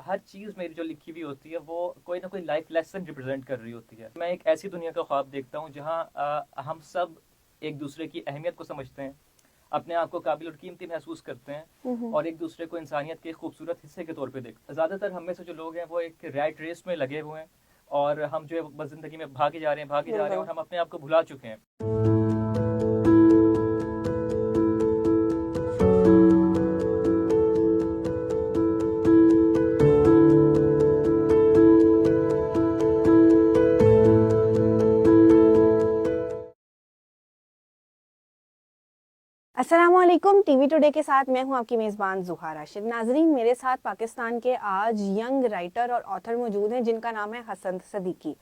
हर चीज़ मेरी जो लिखी हुई होती है वो कोई ना कोई लाइफ लेसन रिप्रेजेंट कर रही होती है। मैं एक ऐसी दुनिया का ख्वाब देखता हूँ जहाँ हम सब एक दूसरे की अहमियत को समझते हैं, अपने आप को काबिल और कीमती महसूस करते हैं हम्म। और एक दूसरे को इंसानियत के खूबसूरत हिस्से के तौर पे देखते हैं। ज़्यादातर हम में से जो लोग हैं वो एक रैट रेस में लगे हुए हैं और हम जो है बस ज़िंदगी में भागे जा रहे हैं, भागे जा रहे हैं बिल्कुल। और हम अपने आप को भुला चुके हैं। अस्सलाम वालेकुम। टीवी टुडे के साथ मैं हूं आपकी मेज़बान ज़ुहा राशिद। नाजरीन, मेरे साथ पाकिस्तान के आज यंग राइटर और ऑथर मौजूद हैं जिनका नाम है हसन सदीकी।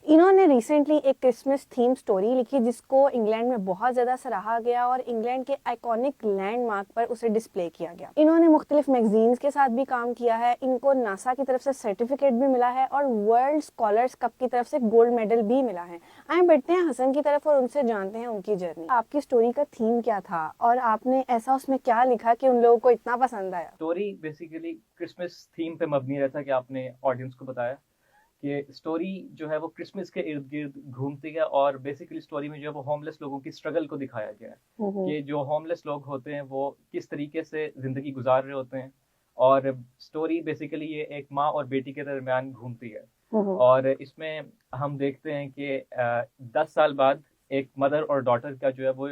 इन्होंने रिसेंटली एक क्रिसमस थीम स्टोरी लिखी जिसको इंग्लैंड में बहुत ज़्यादा सराहा गया और इंग्लैंड के आइकॉनिक लैंडमार्क पर उसे डिस्प्ले किया गया। इन्होंने मुख्तलिफ मैगजीन्स के साथ भी काम किया है, इनको नासा की तरफ से सर्टिफिकेट भी मिला है और वर्ल्ड स्कॉलर्स कप की तरफ से गोल्ड मेडल भी मिला है। आए बढ़ते हैं हसन की तरफ और उनसे जानते हैं उनकी जर्नी। आपकी स्टोरी का थीम क्या था और आपने ऐसा उसमें क्या लिखा कि उन लोगों को इतना पसंद आया? स्टोरी बेसिकली क्रिसमस थीम पे मबनी रहता है कि आपने ऑडियंस को बताया कि स्टोरी जो है वो क्रिसमस के इर्द गिर्द घूमती है और बेसिकली स्टोरी में जो है वो होमलेस लोगों की स्ट्रगल को दिखाया गया है हम्म। कि जो होमलेस लोग होते हैं वो किस तरीके से ज़िंदगी गुजार रहे होते हैं। और स्टोरी बेसिकली ये एक माँ और बेटी के दरमियान घूमती है हम्म। और इसमें हम देखते हैं कि 10 साल बाद एक मदर और डॉटर का जो है वो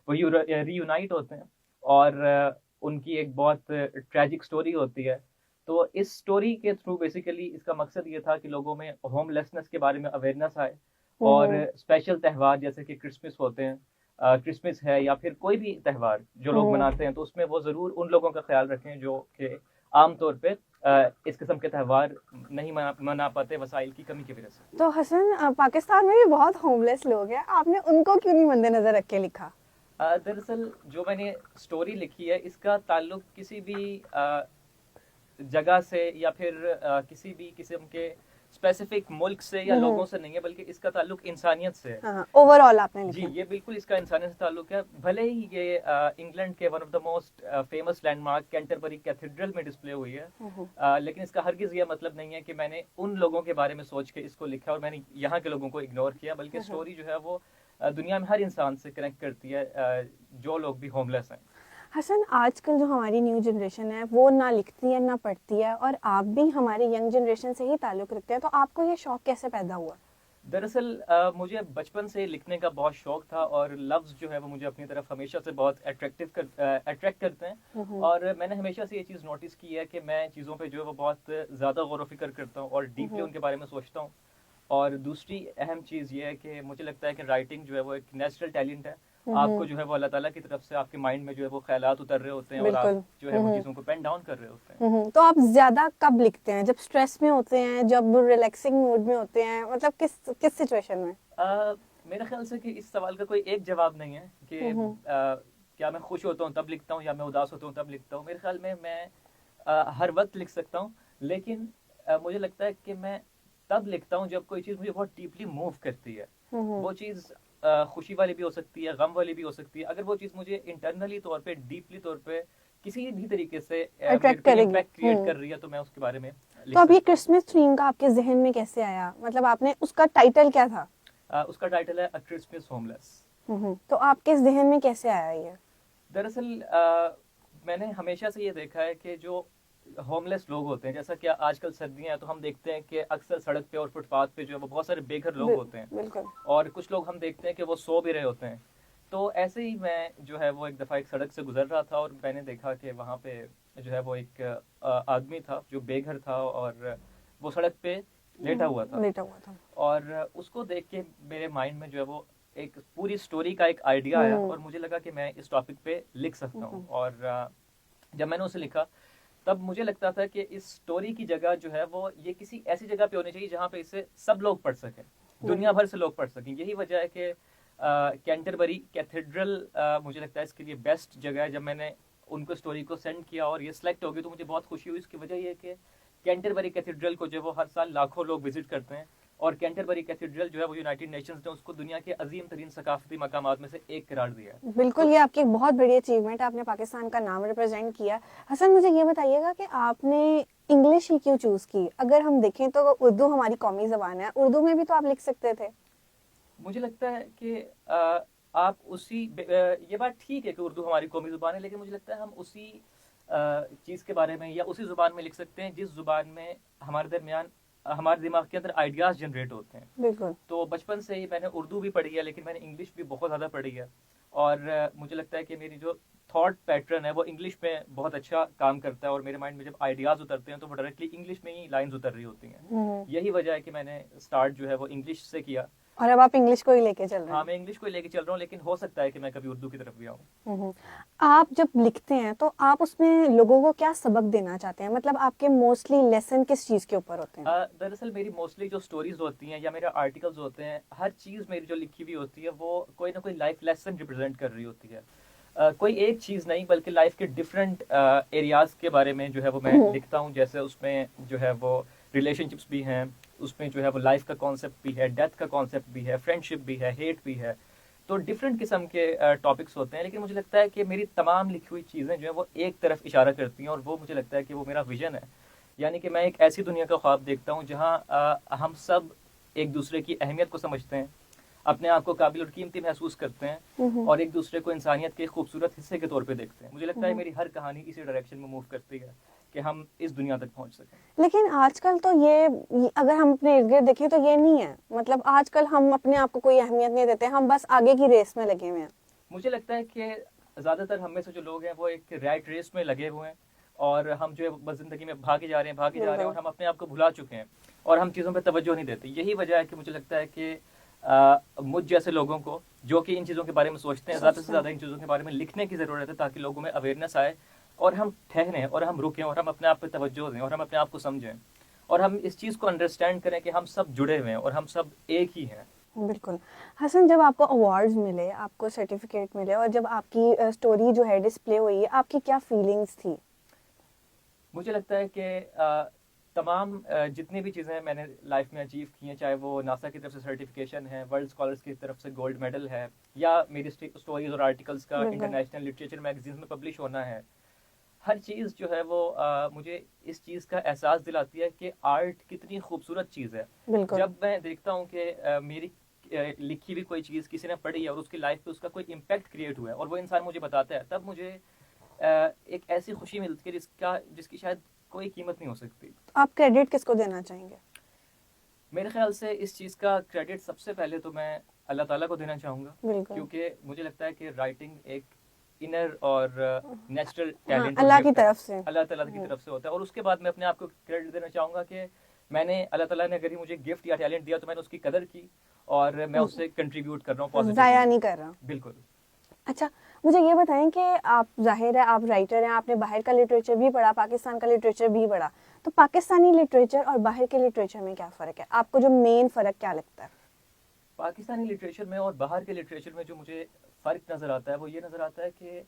रीयूनाइट होते हैं और उनकी एक बहुत ट्रेजिक स्टोरी होती है। तो इस स्टोरी के थ्रू बेसिकली इसका मकसद ये था कि लोगों में होमलेसनेस के बारे में अवेयरनेस आए और हम्म। स्पेशल त्यौहार जैसे कि क्रिसमस होते हैं, क्रिसमस है या फिर कोई भी त्यौहार जो लोग हम्म। मनाते हैं तो उसमें वो ज़रूर उन लोगों का ख्याल रखें जो कि आम तौर पे इस किस्म के त्यौहार नहीं मना पाते वसाइल की कमी की वजह से। तो हसन, पाकिस्तान में भी बहुत होमलेस लोग हैं, आपने उनको क्यों नहीं मद्देनजर रख के लिखा? दरअसल जो मैंने स्टोरी लिखी है इसका ताल्लुक किसी भी जगह से या फिर किसी भी किस्म के स्पेसिफिक मुल्क से या लोगों से नहीं है, बल्कि इसका ताल्लुक इंसानियत से है। हाँ, ओवरऑल आपने जी, लिखा। ये बिल्कुल इसका इंसानियत से ताल्लुक है। भले ही ये इंग्लैंड के one of the most famous landmark Canterbury cathedral में डिस्प्ले हुई है, लेकिन इसका हरगिज़ ये मतलब नहीं है कि मैंने उन लोगों के बारे में सोच के इसको लिखा और मैंने यहाँ के लोगों को इग्नोर किया, बल्कि स्टोरी जो है वो दुनिया में हर इंसान से कनेक्ट करती है, जो लोग भी होमलेस हैं। हसन, आजकल जो हमारी न्यू जनरेशन है वो ना लिखती है ना पढ़ती है और आप भी हमारे यंग जनरेशन से ही ताल्लुक़ रखते हैं, तो आपको ये शौक़ कैसे पैदा हुआ? दरअसल मुझे बचपन से लिखने का बहुत शौक था और लफ्ज़ जो है वो मुझे अपनी तरफ हमेशा से बहुत अट्रैक्ट करते हैं और मैंने हमेशा से ये चीज़ नोटिस की है कि मैं चीज़ों पे जो है वो बहुत ज़्यादा गौर व फिक्र करता हूँ और डीपली उनके बारे में सोचता हूँ। और दूसरी अहम चीज़ ये है कि मुझे लगता है कि राइटिंग जो है वो एक नेचुरल टैलेंट है। आपको जो है वो अल्लाह ताला की तरफ से आपके माइंड में जो है वो ख़्यालात उतर रहे होते हैं और आप बिल्कुल। जो है वो चीज़ों को पेन डाउन कर रहे होते हैं। तो आप ज़्यादा कब लिखते हैं? जब स्ट्रेस में होते हैं, जब रिलैक्सिंग मूड में होते हैं, मतलब किस किस सिचुएशन में? मेरे ख्याल से कि इस सवाल का कोई एक जवाब नहीं है कि क्या मैं खुश होता हूँ तब लिखता हूँ या मैं उदास होता हूँ तब लिखता हूँ। मेरे ख्याल में मैं हर वक्त लिख सकता हूँ, लेकिन मुझे लगता है कि मैं तब लिखता हूँ जब कोई चीज़ मुझे बहुत डीपली मूव करती है। वो चीज़ खुशी वाली भी हो सकती है, गम वाली भी हो सकती है। अगर वो चीज़ मुझे इंटरनली तौर पे, डीपली तौर पे किसी भी तरीके से मेरे अट्रैक्ट पे करेगी। इम्पैक्ट क्रिएट कर रही है तो मैं उसके बारे में तो लिख अब ये सकता हूँ। क्रिसमस थीम का आपके ज़हन में कैसे आया? मतलब आपने उसका टाइटल क्या था? उसका टाइटल है अ क्रिसमस होमलेस। तो आपके ज़हन में कैसे आया ये? दरअसल मैंने हमेशा से ये देखा है कि जो होमलेस लोग होते हैं, जैसा कि आजकल सर्दियां हैं तो हम देखते हैं कि अक्सर सड़क पे और फुटपाथ पे जो है वो बहुत सारे बेघर लोग होते हैं बिल्कुल। और कुछ लोग हम देखते हैं कि वो सो भी रहे होते हैं। तो ऐसे ही मैं जो है वो एक दफ़ा एक सड़क से गुजर रहा था और मैंने देखा कि वहाँ पे जो है वो एक आदमी था जो बेघर था और वो सड़क पे लेटा हुआ था। लेटा हुआ था। और उसको देख के मेरे माइंड में जो है वो एक पूरी स्टोरी का एक आइडिया आया और मुझे लगा कि मैं इस टॉपिक पे लिख सकता हूँ। और जब मैंने उसे लिखा तब मुझे लगता था कि इस स्टोरी की जगह जो है वो ये किसी ऐसी जगह पे होनी चाहिए जहाँ पे इसे सब लोग पढ़ सकें, दुनिया भर से लोग पढ़ सकें। यही वजह है कि कैंटरबरी कैथेड्रल मुझे लगता है इसके लिए बेस्ट जगह है। जब मैंने उनको स्टोरी को सेंड किया और ये सिलेक्ट हो गई तो मुझे बहुत खुशी हुई। इसकी वजह ये है कि कैंटरबरी कैथेड्रल को जो वो हर साल लाखों लोग विजिट करते हैं और कैंटरबरी कैथेड्रल जो है वो यूनाइटेड नेशंस ने उसको दुनिया के अजीम तरीन सकाफती मकामात में से एक करार दिया है। बिल्कुल, तो ये आपकी एक बहुत बड़ी अचीवमेंट है, आपने पाकिस्तान का नाम रिप्रेजेंट किया। हसन, मुझे ये बताइएगा कि आपने इंग्लिश ही क्यों चूज की? अगर हम देखें तो उर्दू हमारी कौमी जबान है, उर्दू में भी तो आप लिख सकते थे। मुझे लगता है कि आप ये बात ठीक है कि उर्दू हमारी कौमी ज़ुबान है, लेकिन मुझे लगता है हम उसी चीज़ के बारे में या उसी ज़ुबान में लिख सकते हैं जिस ज़ुबान में हमारे दरमियान हमारे दिमाग के अंदर आइडियाज़ जनरेट होते हैं। बिल्कुल। तो बचपन से ही मैंने उर्दू भी पढ़ी है, लेकिन मैंने इंग्लिश भी बहुत ज़्यादा पढ़ी है। और मुझे लगता है कि मेरी जो थॉट पैटर्न है वो इंग्लिश में बहुत अच्छा काम करता है, और मेरे माइंड में जब आइडियाज़ उतरते हैं तो वो डायरेक्टली इंग्लिश में ही लाइंस उतर रही होती हैं। यही वजह है कि मैंने स्टार्ट जो है वो इंग्लिश से किया। और अब आप इंग्लिश को ही लेके चल रहे हाँ, हैं। मैं इंग्लिश को ही लेके चल रहा हूँ, लेकिन हो सकता है कि मैं कभी उर्दू की तरफ भी आऊँ। हम्म। आप जब लिखते हैं तो आप उसमें लोगों को क्या सबक देना चाहते हैं? मतलब आपके मोस्टली लेसन किस चीज के ऊपर होते हैं? दरअसल मेरी मोस्टली जो स्टोरीज होती हैं या मेरे आर्टिकल्स होते हैं, हर चीज़ मेरी जो लिखी हुई होती है वो कोई ना कोई लाइफ लेसन रिप्रेजेंट कर रही होती है। कोई एक चीज़ नहीं, बल्कि लाइफ के डिफरेंट एरियाज के बारे में जो है वो मैं लिखता हूँ। जैसे उसमें जो है वो रिलेशनशिप्स भी हैं, उसमें जो है वो लाइफ का कॉन्सेप्ट भी है, डेथ का कॉन्सेप्ट भी है, फ्रेंडशिप भी है, हेट भी है। तो डिफरेंट किस्म के टॉपिक्स होते हैं, लेकिन मुझे लगता है कि मेरी तमाम लिखी हुई चीज़ें जो है वो एक तरफ इशारा करती हैं, और वो मुझे लगता है कि वो मेरा विजन है। यानी कि मैं एक ऐसी दुनिया का ख्वाब देखता हूँ जहाँ हम सब एक दूसरे की अहमियत को समझते हैं, अपने आप को काबिल और कीमती महसूस करते हैं, और एक दूसरे को इंसानियत के खूबसूरत हिस्से के तौर पे देखते हैं। मुझे लगता है मेरी हर कहानी इसी डायरेक्शन में मूव करती है कि हम इस दुनिया तक पहुंच सकें। लेकिन आजकल तो ये अगर हम अपने इर्द गिर्द देखें तो ये नहीं है। मतलब आजकल हम अपने आप को कोई अहमियत नहीं देते, हम बस आगे की रेस में लगे हुए हैं। मुझे लगता है कि ज़्यादातर हम में से जो लोग हैं वो एक रैट रेस में लगे हुए हैं, और हम जो है बस ज़िंदगी में भागे जा रहे हैं, भागे जा रहे हैं, और हम अपने आप को भुला चुके हैं, और हम चीज़ों पे तवज्जो नहीं देते। यही वजह है कि मुझे लगता है कि मुझ जैसे लोगों को जो कि इन चीज़ों के बारे में सोचते हैं, ज़्यादा से ज़्यादा इन चीज़ों के बारे में लिखने की ज़रूरत है, ताकि लोगों में अवेयरनेस आए, और हम ठहरें, और हम रुकें, और हम अपने आप पे तवज्जो दें, और हम अपने आप को समझें, और हम इस चीज़ को अंडरस्टैंड करें कि हम सब जुड़े हुए हैं और हम सब एक ही हैं। बिल्कुल। हसन, जब आपको अवार्ड्स मिले, आपको सर्टिफिकेट मिले, और जब आपकी स्टोरी जो है डिस्प्ले हुई, आपकी क्या फीलिंग्स थी? मुझे लगता है कि तमाम जितनी भी चीज़ें मैंने लाइफ में अचीव की हैं, चाहे वो नासा की तरफ से सर्टिफिकेशन है, वर्ल्ड स्कॉलर्स की तरफ से गोल्ड मेडल है, या मेरी स्टोरीज और आर्टिकल्स का इंटरनेशनल लिटरेचर मैगजीन्स में पब्लिश होना है, हर चीज़ जो है वो मुझे इस चीज़ का एहसास दिलाती है कि आर्ट कितनी खूबसूरत चीज़ है। जब मैं देखता हूँ कि मेरी लिखी हुई कोई चीज़ किसी ने पढ़ी है और उसकी लाइफ पे उसका कोई इम्पैक्ट क्रिएट हुआ है, और वो इंसान मुझे बताता है, तब मुझे एक ऐसी खुशी मिलती है जिसकी शायद कोई कीमत नहीं हो सकती। आप क्रेडिट किसको देना चाहेंगे? मेरे ख्याल से इस चीज़ का क्रेडिट सबसे पहले तो मैं अल्लाह ताला को देना चाहूँगा, क्योंकि मुझे लगता है कि राइटिंग एक इनर और नेचुरल टैलेंट अल्लाह की तरफ से, अल्लाह ताला की तरफ से होता है। और उसके बाद मैं अपने आप को क्रेडिट देना चाहूँगा कि मैंने अल्लाह ताला ने अगर ही मुझे गिफ्ट या टैलेंट दिया तो मैंने उसकी कदर की, और मैं उससे कंट्रीब्यूट कर रहा हूँ पॉजिटिवली, ज़ाया नहीं कर रहा। बिल्कुल। अच्छा, मुझे ये बताएं कि आप, जाहिर है आप राइटर हैं, आपने बाहर का लिटरेचर भी पढ़ा, पाकिस्तान का लिटरेचर भी पढ़ा, तो पाकिस्तानी लिटरेचर और बाहर के लिटरेचर में क्या फ़र्क है? आपको जो मेन फ़र्क क्या लगता है? पाकिस्तानी लिटरेचर में और बाहर के लिटरेचर में जो मुझे फ़र्क नज़र आता है वो ये नज़र आता है कि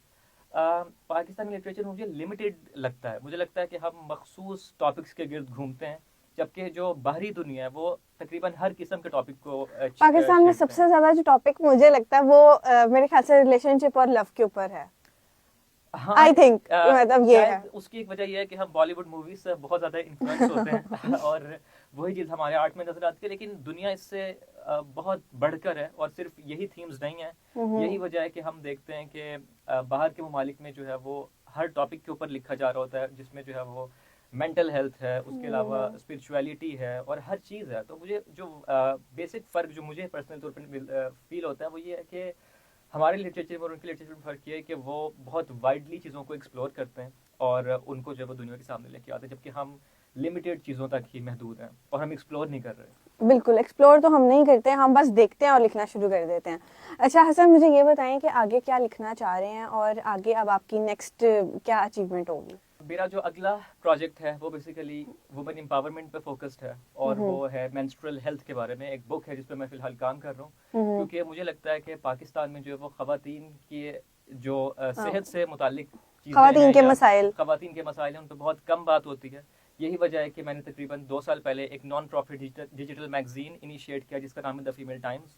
पाकिस्तानी लिटरेचर मुझे लिमिटेड लगता है। मुझे लगता है कि हम मखसूस टॉपिक्स के गिर्द घूमते हैं, जबकि जो बाहरी दुनिया है वो तकरीबन हर किस्म के टॉपिक को पाकिस्तान में सबसे ज़्यादा जो टॉपिक मुझे लगता है वो मेरे ख्याल से रिलेशनशिप और लव के ऊपर है। हाँ, आई थिंक मतलब ये है। उसकी एक वजह यह है कि हम बॉलीवुड मूवीज से बहुत ज़्यादा इन्फ्लुएंस होते हैं और वही चीज़ हमारे आर्ट में नजर आती है, लेकिन दुनिया इससे बहुत बढ़कर है, और सिर्फ यही थीम्स नहीं है। यही वजह है कि हम देखते हैं कि बाहर के ममालिक में जो है वो हर टॉपिक के ऊपर लिखा जा रहा होता है, जिसमें जो है वो मेंटल हेल्थ है, उसके अलावा स्पिरिचुअलिटी है, और हर चीज़ है। तो मुझे जो बेसिक फ़र्क जो मुझे पर्सनल तौर पर फील होता है वो ये है कि हमारे लिटरेचर में और उनके लिटरेचर में फ़र्क ये है कि वो बहुत वाइडली चीज़ों को एक्सप्लोर करते हैं और उनको जो है वो दुनिया के सामने लेके आते हैं, जबकि हम लिमिटेड चीज़ों तक ही महदूद हैं और हम एक्सप्लोर नहीं कर रहे। बिल्कुल, एक्सप्लोर तो हम नहीं करते हैं, हम बस देखते हैं और लिखना शुरू कर देते हैं। अच्छा हसन, मुझे ये बताएं कि आगे क्या लिखना चाह रहे हैं, और आगे अब आपकी नेक्स्ट क्या अचीवमेंट होगी? मेरा जो अगला प्रोजेक्ट है वो बेसिकली वुमेन एम्पावरमेंट पे फोकस्ड है, और वो है मेंस्ट्रुअल हेल्थ के बारे में। एक बुक है जिस पे मैं फिलहाल काम कर रहा हूँ, क्योंकि मुझे लगता है कि पाकिस्तान में जो है वो ख़वातीन की जो सेहत से मुतालिक ख़वातीन के मसाइल हैं उन पर बहुत कम बात होती है। यही वजह है कि मैंने तकरीबन 2 साल पहले एक non profit digital magazine initiate किया जिसका नाम है द फीमेल टाइम्स।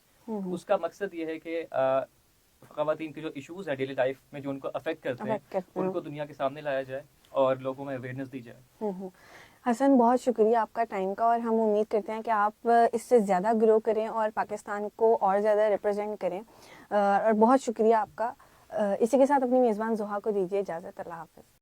उसका मकसद ये है कि ख़वातीन के जो इश्यूज है डेली लाइफ में जो उनको अफेक्ट करते हैं उनको दुनिया के सामने लाया जाए और लोगों में अवेयरनेस दी जाए। हसन, बहुत शुक्रिया आपका टाइम का, और हम उम्मीद करते हैं कि आप इससे ज़्यादा ग्रो करें और पाकिस्तान को और ज़्यादा रिप्रेजेंट करें। और बहुत शुक्रिया आपका। इसी के साथ अपनी मेज़बान ज़ुहा को दीजिए इजाज़त। अल्लाह हाफ़िज़।